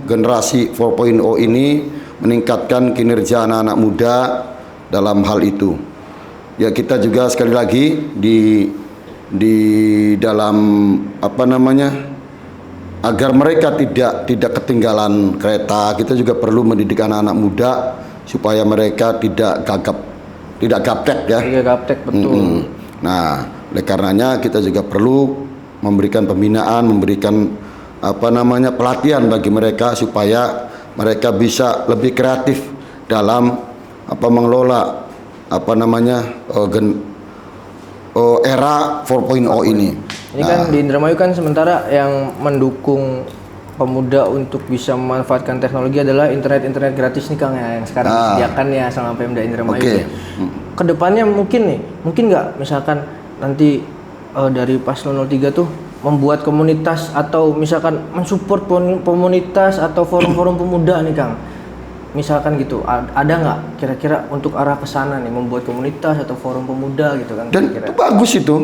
generasi 4.0 ini meningkatkan kinerja anak-anak muda dalam hal itu. Ya, kita juga sekali lagi di dalam agar mereka tidak ketinggalan kereta, kita juga perlu mendidik anak-anak muda supaya mereka tidak gaptek ya. Tidak gaptek, betul. Nah, oleh karenanya kita juga perlu memberikan pembinaan, memberikan pelatihan bagi mereka supaya mereka bisa lebih kreatif dalam mengelola era 4.0 ini. Ini kan di Indramayu kan sementara yang mendukung pemuda untuk bisa memanfaatkan teknologi adalah internet gratis nih Kang ya, yang sekarang disediakan ya sama Pemda Indramayu. Okay. Ya. Kedepannya mungkin nggak misalkan nanti dari Paslon 03 tuh membuat komunitas atau misalkan mensupport komunitas atau forum-forum pemuda nih Kang. Misalkan gitu, ada nggak kira-kira untuk arah ke sana nih, membuat komunitas atau forum pemuda gitu kan? Dan kira-kira. itu bagus itu,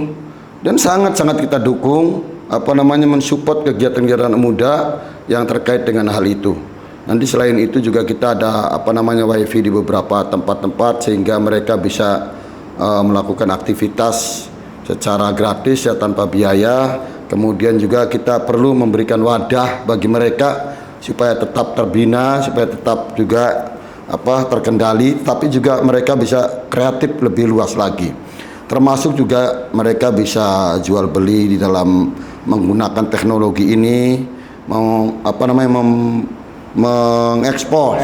dan sangat-sangat kita dukung mensupport kegiatan-kegiatan muda yang terkait dengan hal itu. Nanti selain itu juga kita ada wifi di beberapa tempat-tempat sehingga mereka bisa melakukan aktivitas secara gratis ya, tanpa biaya. Kemudian juga kita perlu memberikan wadah bagi mereka supaya tetap terbina, supaya tetap juga terkendali, tapi juga mereka bisa kreatif lebih luas lagi. Termasuk juga mereka bisa jual beli di dalam menggunakan teknologi ini, mengeksplor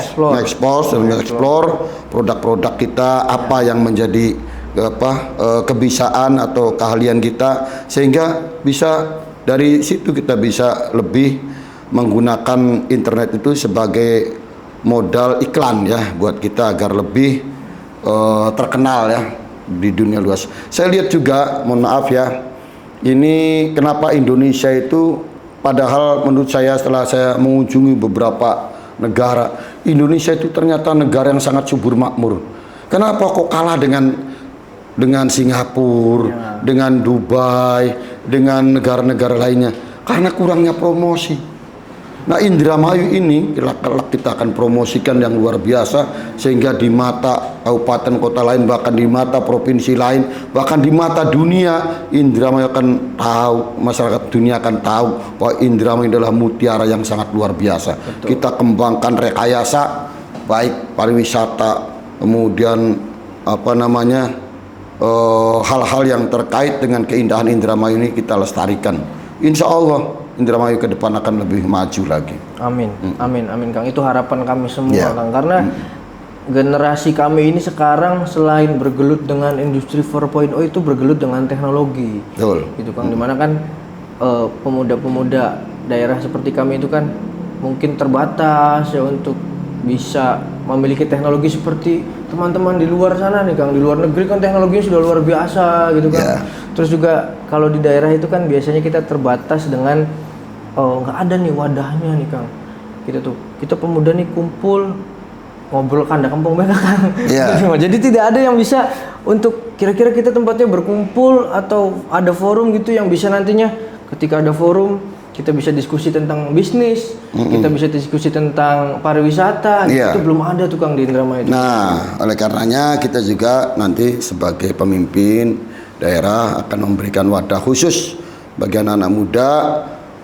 produk-produk kita, apa yang menjadi kebiasaan atau keahlian kita, sehingga bisa dari situ kita bisa lebih menggunakan internet itu sebagai modal iklan ya, buat kita agar lebih terkenal ya di dunia luas. Saya lihat juga, mohon maaf ya, ini kenapa Indonesia itu, padahal menurut saya setelah saya mengunjungi beberapa negara, Indonesia itu ternyata negara yang sangat subur makmur. Kenapa kok kalah dengan Singapura, dengan Dubai, dengan negara-negara lainnya? Karena kurangnya promosi. Nah, Indramayu ini kita akan promosikan yang luar biasa, sehingga di mata kabupaten kota lain, bahkan di mata provinsi lain, bahkan di mata dunia, Indramayu akan tahu, masyarakat dunia akan tahu bahwa Indramayu adalah mutiara yang sangat luar biasa. Betul. Kita kembangkan rekayasa, baik pariwisata, kemudian hal-hal yang terkait dengan keindahan Indramayu ini kita lestarikan. Insya Allah Indramayu ke depan akan lebih maju lagi. Amin, amin, amin Kang. Itu harapan kami semua Kang. Karena generasi kami ini sekarang selain bergelut dengan industri 4.0 itu bergelut dengan teknologi. Betul. Gitu Kang. Dimana kan pemuda-pemuda daerah seperti kami itu kan mungkin terbatas ya untuk bisa memiliki teknologi seperti teman-teman di luar sana nih Kang. Di luar negeri kan teknologinya sudah luar biasa gitu kan. Terus juga kalau di daerah itu kan biasanya kita terbatas dengan nggak ada nih wadahnya nih Kang. Kita pemuda nih kumpul ngobrol kanda kampung mereka Kang. Jadi tidak ada yang bisa untuk kira-kira kita tempatnya berkumpul atau ada forum gitu yang bisa nantinya ketika ada forum kita bisa diskusi tentang bisnis, kita bisa diskusi tentang pariwisata, itu belum ada tuh Kang di Indramayu. Nah, oleh karenanya kita juga nanti sebagai pemimpin daerah akan memberikan wadah khusus bagi anak-anak muda,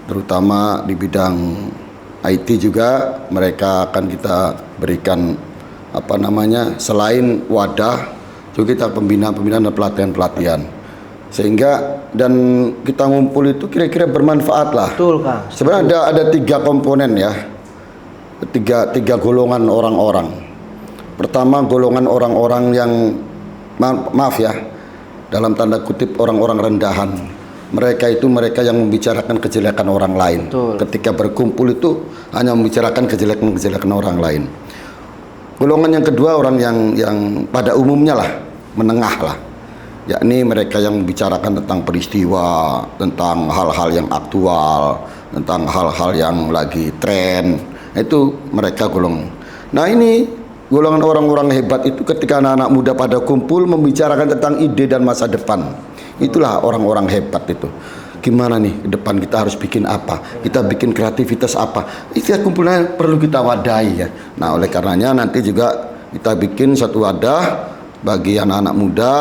terutama di bidang IT juga. Mereka akan kita berikan selain wadah juga kita pembinaan dan pelatihan, sehingga dan kita ngumpul itu kira-kira bermanfaat lah. Betul Kang. Sebenarnya ada 3 komponen ya, tiga golongan orang-orang. Pertama, golongan orang-orang yang maaf ya, dalam tanda kutip orang-orang rendahan. Mereka yang membicarakan kejelekan orang lain. Betul. Ketika berkumpul itu hanya membicarakan kejelekan orang lain. Golongan yang kedua, orang yang pada umumnya lah, menengah lah, yakni mereka yang membicarakan tentang peristiwa, tentang hal-hal yang aktual, tentang hal-hal yang lagi tren. Itu mereka golongan. Nah, ini golongan orang-orang hebat itu ketika anak-anak muda pada kumpul membicarakan tentang ide dan masa depan. Itulah orang-orang hebat itu. Gimana nih ke depan kita harus bikin apa? Kita bikin kreativitas apa? Itu kumpulannya perlu kita wadahi ya. Nah, oleh karenanya nanti juga kita bikin satu wadah bagi anak-anak muda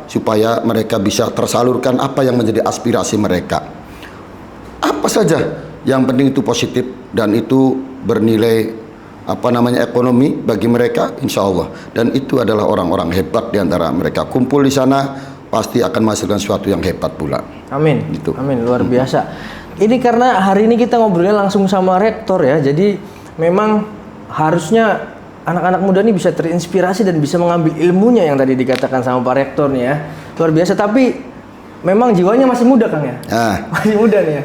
supaya mereka bisa tersalurkan apa yang menjadi aspirasi mereka. Apa saja yang penting itu positif dan itu bernilai ekonomi bagi mereka, insya Allah. Dan itu adalah orang-orang hebat di antara mereka kumpul di sana, pasti akan menghasilkan sesuatu yang hebat pula. Amin. Gitu. Amin, luar biasa. Ini karena hari ini kita ngobrolnya langsung sama rektor ya. Jadi memang harusnya anak-anak muda ini bisa terinspirasi dan bisa mengambil ilmunya yang tadi dikatakan sama Pak Rektor nih ya. Luar biasa, tapi memang jiwanya masih muda Kang ya. Masih muda nih ya.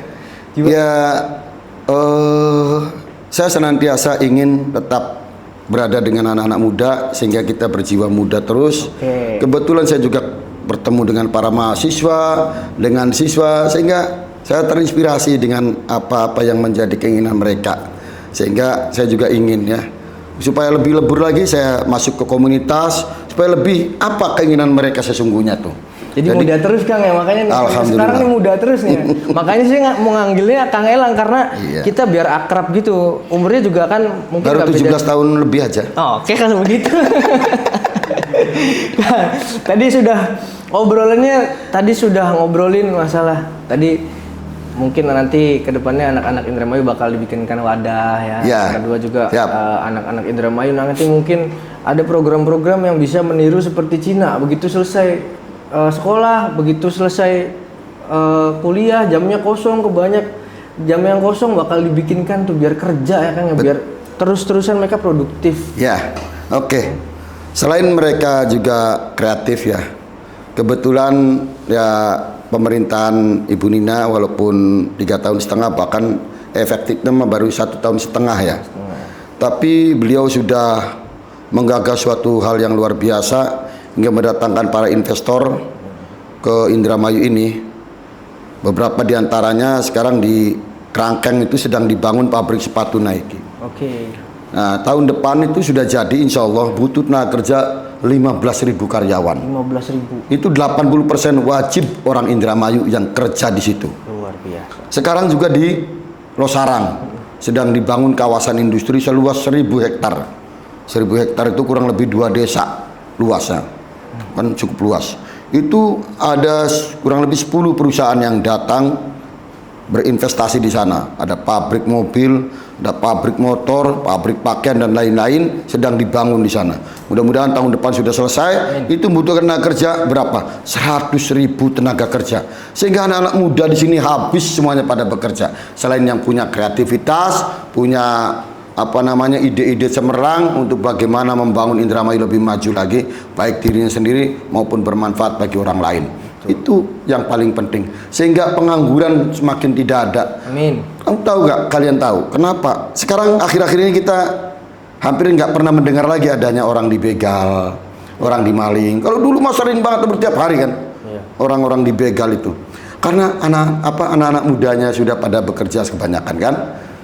Saya senantiasa ingin tetap berada dengan anak-anak muda sehingga kita berjiwa muda terus. Kebetulan saya juga bertemu dengan para mahasiswa, dengan siswa, sehingga saya terinspirasi dengan apa-apa yang menjadi keinginan mereka. Sehingga saya juga ingin ya, supaya lebih lebur lagi saya masuk ke komunitas, supaya lebih apa keinginan mereka sesungguhnya tuh. Jadi muda terus Kang ya, makanya sekarang ini muda terus nih. Makanya saya nggak mau nganggilnya Kang Elang karena kita biar akrab gitu. Umurnya juga kan mungkin baru 17 tahun lebih aja. Oke, kalau begitu. Tadi sudah ngobrolin masalah tadi, mungkin nanti kedepannya anak-anak Indramayu bakal dibikinkan wadah ya. Yang kedua juga anak-anak Indramayu nanti mungkin ada program-program yang bisa meniru seperti Cina. Begitu selesai sekolah, begitu selesai kuliah, jamnya kosong, jam yang kosong bakal dibikinkan tuh biar kerja ya kan ya, biar terus-terusan mereka produktif. Ya, oke. Selain mereka juga kreatif ya, kebetulan ya pemerintahan Ibu Nina walaupun 3,5 tahun bahkan efektifnya baru 1,5 tahun ya. Tapi beliau sudah menggagas suatu hal yang luar biasa hingga mendatangkan para investor ke Indramayu ini. Beberapa diantaranya sekarang di Kerangkeng itu sedang dibangun pabrik sepatu Nike. Oke. Nah, tahun depan itu sudah jadi, insya Allah butuh tenaga kerja 15.000 karyawan. 15.000. Itu 80% wajib orang Indramayu yang kerja di situ. Luar biasa. Sekarang juga di Losarang sedang dibangun kawasan industri seluas 1.000 hektar. 1.000 hektar itu kurang lebih 2 desa luasnya, kan cukup luas. Itu ada kurang lebih 10 perusahaan yang datang berinvestasi di sana. Ada pabrik mobil, ada pabrik motor, pabrik pakaian dan lain-lain sedang dibangun di sana. Mudah-mudahan tahun depan sudah selesai. Itu membutuhkan tenaga kerja berapa? 100.000 tenaga kerja. Sehingga anak-anak muda di sini habis semuanya pada bekerja. Selain yang punya kreativitas, punya ide-ide cemerlang untuk bagaimana membangun Indramayu lebih maju lagi, baik dirinya sendiri maupun bermanfaat bagi orang lain. Itu yang paling penting, sehingga pengangguran semakin tidak ada. Amin. Kamu tahu nggak? Kalian tahu kenapa? Sekarang akhir-akhir ini kita hampir nggak pernah mendengar lagi adanya orang dibegal, orang dimaling. Kalau dulu mah sering banget tiap hari kan, orang-orang dibegal itu. Karena anak-anak mudanya sudah pada bekerja kebanyakan kan,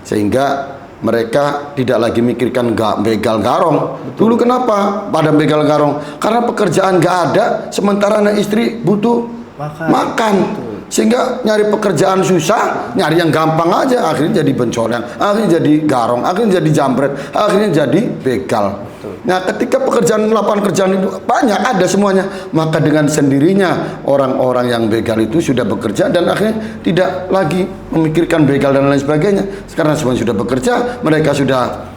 sehingga mereka tidak lagi mikirkan begal garong. Dulu kenapa pada begal garong? Karena pekerjaan nggak ada, sementara anak istri butuh makan. Sehingga nyari pekerjaan susah, nyari yang gampang aja, akhirnya jadi bencoleng, akhirnya jadi garong, akhirnya jadi jambret, akhirnya jadi begal. Nah, ketika lapangan kerjaan itu banyak, ada semuanya, maka dengan sendirinya orang-orang yang begal itu sudah bekerja dan akhirnya tidak lagi memikirkan begal dan lain sebagainya. Sekarang semua sudah bekerja, mereka sudah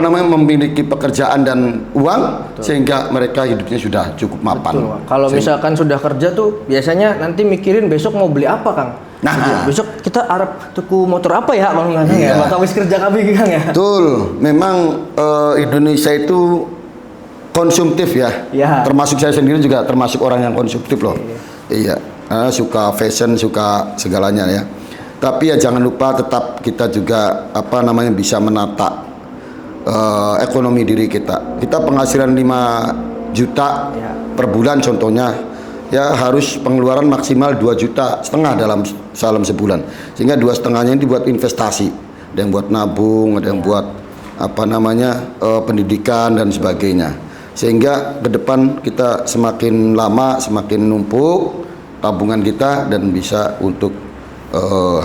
memiliki pekerjaan dan uang. Betul. Sehingga mereka hidupnya sudah cukup mapan. Betul. Kalau misalkan sudah kerja tuh biasanya nanti mikirin besok mau beli apa, Kang. Nah, besok kita arep tuku motor apa ya, Bang? Ya, bakal wis kerja kabeh Kang ya. Betul. Memang Indonesia itu konsumtif ya. Termasuk saya sendiri juga termasuk orang yang konsumtif loh. Iya. Suka fashion, suka segalanya ya. Tapi ya jangan lupa tetap kita juga bisa menata ekonomi diri kita. Kita penghasilan 5 juta per bulan contohnya. Ya harus pengeluaran maksimal 2,5 juta dalam sebulan, sehingga 2,5-nya ini dibuat investasi, ada yang buat nabung, ada yang buat pendidikan dan sebagainya, sehingga ke depan kita semakin lama semakin numpuk tabungan kita dan bisa untuk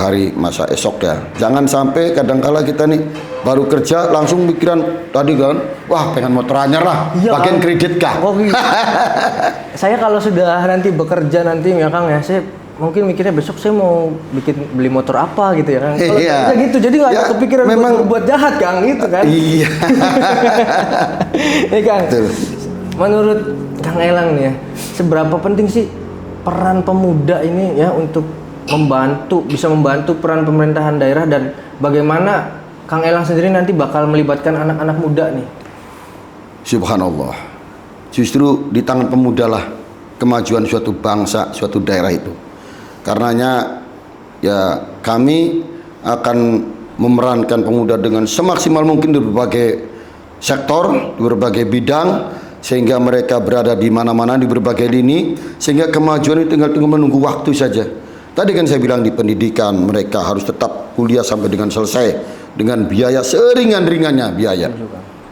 hari masa esok ya. Jangan sampai kadangkala kita nih baru kerja langsung pikiran tadi kan, wah pengen motor anyar lah, bagian kredit kah? Oh, gitu. Saya kalau sudah nanti bekerja nanti ya Kang ya, saya mungkin mikirnya besok saya mau beli motor apa gitu ya Kang. Kalau gitu jadi nggak ada kepikiran memang buat jahat Kang gitu kan. Iya. Kang. Betul. Menurut Kang Elang nih ya, seberapa penting sih peran pemuda ini ya untuk bisa membantu peran pemerintahan daerah, dan bagaimana Kang Elang sendiri nanti bakal melibatkan anak-anak muda nih? Subhanallah, justru di tangan pemuda lah kemajuan suatu bangsa, suatu daerah itu. Karenanya ya kami akan memerankan pemuda dengan semaksimal mungkin di berbagai sektor, di berbagai bidang, sehingga mereka berada di mana-mana di berbagai lini, sehingga kemajuan itu tinggal menunggu waktu saja. Tadi kan saya bilang di pendidikan mereka harus tetap kuliah sampai dengan selesai dengan biaya seringan-ringannya biaya.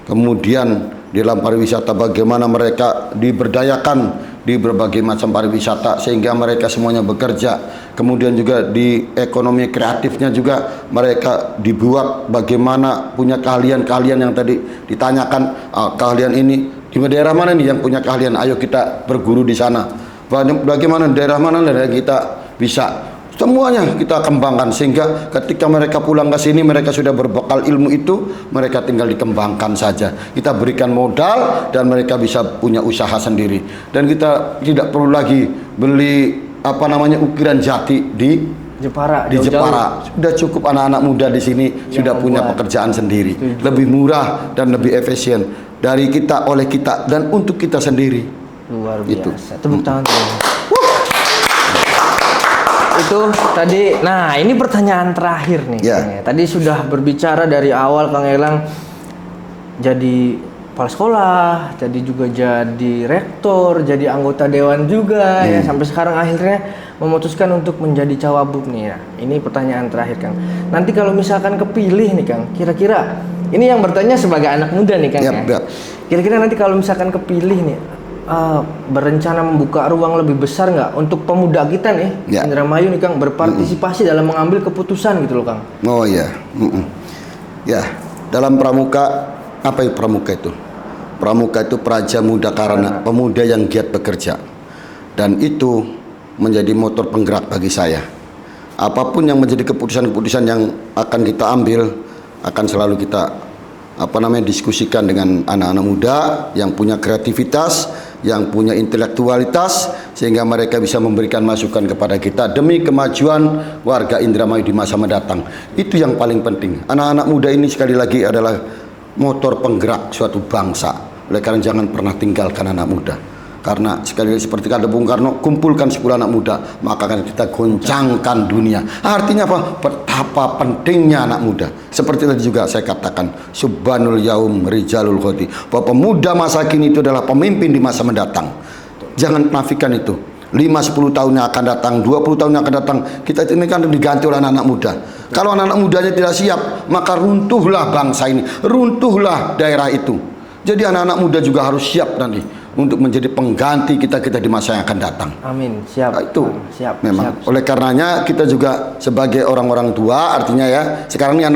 Kemudian di dalam pariwisata bagaimana mereka diberdayakan di berbagai macam pariwisata sehingga mereka semuanya bekerja. Kemudian juga di ekonomi kreatifnya juga mereka dibuat bagaimana punya keahlian-keahlian yang tadi ditanyakan, keahlian ini di daerah mana nih yang punya keahlian, ayo kita berguru di sana. Bagaimana daerah mana daerah kita bisa, semuanya kita kembangkan sehingga ketika mereka pulang ke sini mereka sudah berbekal ilmu itu, mereka tinggal dikembangkan saja. Kita berikan modal dan mereka bisa punya usaha sendiri, dan kita tidak perlu lagi beli ukiran jati di Jepara. Sudah cukup anak-anak muda di sini sudah punya pekerjaan sendiri, lebih murah dan lebih efisien dari kita, oleh kita dan untuk kita sendiri. Luar biasa. Tepuk tangan. Itu tadi, nah ini pertanyaan terakhir nih. Tadi sudah berbicara dari awal Kang Elang jadi kepala sekolah, jadi juga jadi rektor, jadi anggota dewan juga ya, sampai sekarang akhirnya memutuskan untuk menjadi cawagup nih ya. Ini pertanyaan terakhir Kang. Nanti kalau misalkan kepilih nih Kang, kira-kira ini yang bertanya sebagai anak muda nih Kang ya. Kira-kira nanti kalau misalkan kepilih nih, berencana membuka ruang lebih besar nggak untuk pemuda kita nih, Indramayu nih Kang, berpartisipasi dalam mengambil keputusan gitu loh Kang? Oh iya, ya dalam pramuka, apa itu pramuka itu? Pramuka itu praja muda karana, pemuda yang giat bekerja, dan itu menjadi motor penggerak bagi saya. Apapun yang menjadi keputusan-keputusan yang akan kita ambil, akan selalu kita diskusikan dengan anak-anak muda yang punya kreativitas, yang punya intelektualitas, sehingga mereka bisa memberikan masukan kepada kita demi kemajuan warga Indramayu di masa mendatang. Itu yang paling penting. Anak-anak muda ini sekali lagi adalah motor penggerak suatu bangsa. Oleh karena jangan pernah tinggalkan anak muda. Karena sekali lagi seperti kata Bung Karno, kumpulkan 10 anak muda, maka akan kita goncangkan dunia. Artinya apa? Betapa pentingnya anak muda. Seperti tadi juga saya katakan, subhanul yaum rijalul khoti, bahwa pemuda masa kini itu adalah pemimpin di masa mendatang. Jangan nafikan itu. 5-10 tahun yang akan datang, 20 tahun yang akan datang, kita ini kan diganti oleh anak-anak muda. Kalau anak-anak mudanya tidak siap, maka runtuhlah bangsa ini, runtuhlah daerah itu. Jadi anak-anak muda juga harus siap nanti untuk menjadi pengganti kita di masa yang akan datang. Amin, siap. Nah, itu siap. memang. Siap. Oleh karenanya kita juga sebagai orang-orang tua, artinya ya, sekarang ini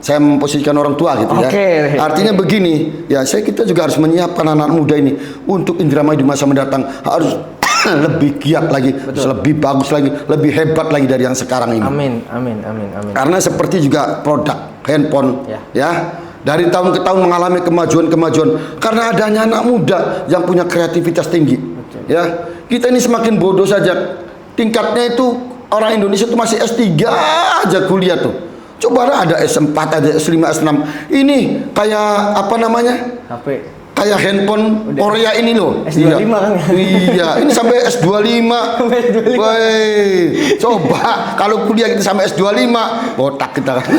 saya memposisikan orang tua gitu ya. Artinya begini, ya kita juga harus menyiapkan anak muda ini untuk Indramayu di masa mendatang harus lebih giat lagi, lebih bagus lagi, lebih hebat lagi dari yang sekarang ini. Amin. Karena seperti juga produk handphone ya. Dari tahun ke tahun mengalami kemajuan karena adanya anak muda yang punya kreativitas tinggi. Ya, kita ini semakin bodoh saja. Tingkatnya itu orang Indonesia itu masih S3 aja kuliah tuh. Coba ada S4, ada S5, S6. Ini kayak apa namanya? HP. Kayak handphone Korea ini loh. S25 kan? Iya, ini sampai S25. Woi, coba kalau kuliah kita sampai S25, botak kita kan.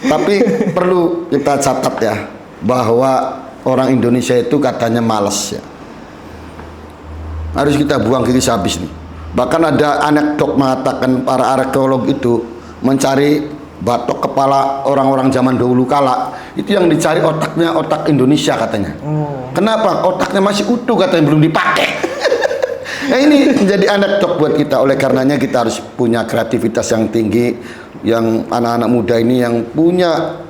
Tapi perlu kita catat ya, bahwa orang Indonesia itu katanya malas ya. Harus kita buang kikis habis nih. Bahkan ada anekdot mengatakan para arkeolog itu mencari batok kepala orang-orang zaman dahulu kala, itu yang dicari otaknya otak Indonesia katanya. Kenapa? Otaknya masih utuh katanya, belum dipakai. Nah, ini menjadi anekdot buat kita. Oleh karenanya kita harus punya kreativitas yang tinggi, yang anak-anak muda ini yang punya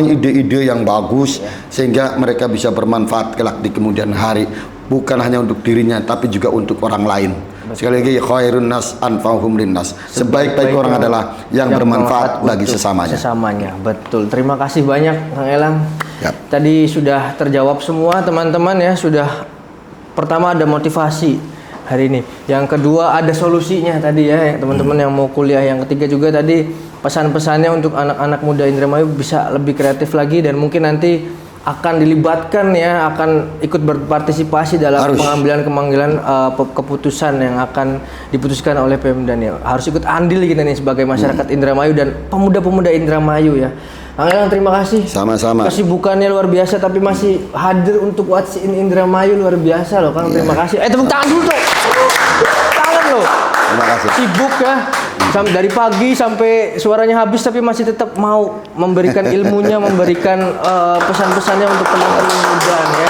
ide-ide yang bagus, sehingga mereka bisa bermanfaat kelak di kemudian hari, bukan hanya untuk dirinya tapi juga untuk orang lain. Sekali lagi, khairun nas anfa'uhum linnas, sebaik-baik orang adalah yang bermanfaat bagi sesamanya. Betul. Terima kasih banyak Kang Elang. Tadi sudah terjawab semua teman-teman ya. Sudah, pertama ada motivasi hari ini, yang kedua ada solusinya tadi ya teman-teman yang mau kuliah, yang ketiga juga tadi pesan-pesannya untuk anak-anak muda Indramayu bisa lebih kreatif lagi, dan mungkin nanti akan dilibatkan ya, akan ikut berpartisipasi dalam pengambilan keputusan yang akan diputuskan oleh Pemda nih. Harus ikut andil kita nih sebagai masyarakat Indramayu dan pemuda-pemuda Indramayu ya. Kang Elang, terima kasih. Sama-sama. Kesibukannya luar biasa, tapi masih hadir untuk What's in Indramayu, luar biasa loh Kang. Terima kasih. Tepuk tangan dulu tuh. Tangan loh. Terima kasih. Sibuk ya. Dari pagi sampai suaranya habis, tapi masih tetap mau memberikan ilmunya, memberikan pesan-pesannya untuk teman-teman muda ya.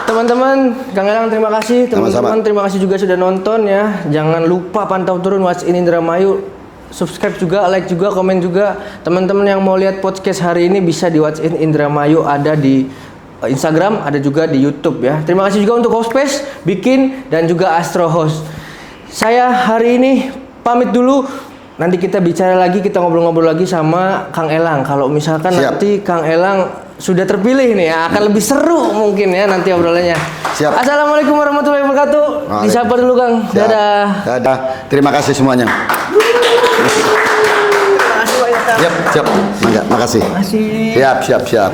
Teman-teman, Kang Elang terima kasih. Teman-teman terima kasih juga sudah nonton ya. Jangan lupa pantau turun What's in Indramayu. Subscribe juga, like juga, komen juga. Teman-teman yang mau lihat podcast hari ini bisa di What's in Indramayu, ada di Instagram, ada juga di YouTube ya. Terima kasih juga untuk Hospace, Bikin, dan juga Astro Host. Saya hari ini pamit dulu. Nanti kita bicara lagi, kita ngobrol-ngobrol lagi sama Kang Elang. Kalau misalkan nanti Kang Elang sudah terpilih nih, akan lebih seru mungkin ya nanti obrolannya. Siap. Assalamualaikum warahmatullahi wabarakatuh. Disapa dulu Kang. Dadah. Dadah. Terima kasih semuanya. Terima kasih banyak Kang. Siap. Makasih. Makasih. Siap.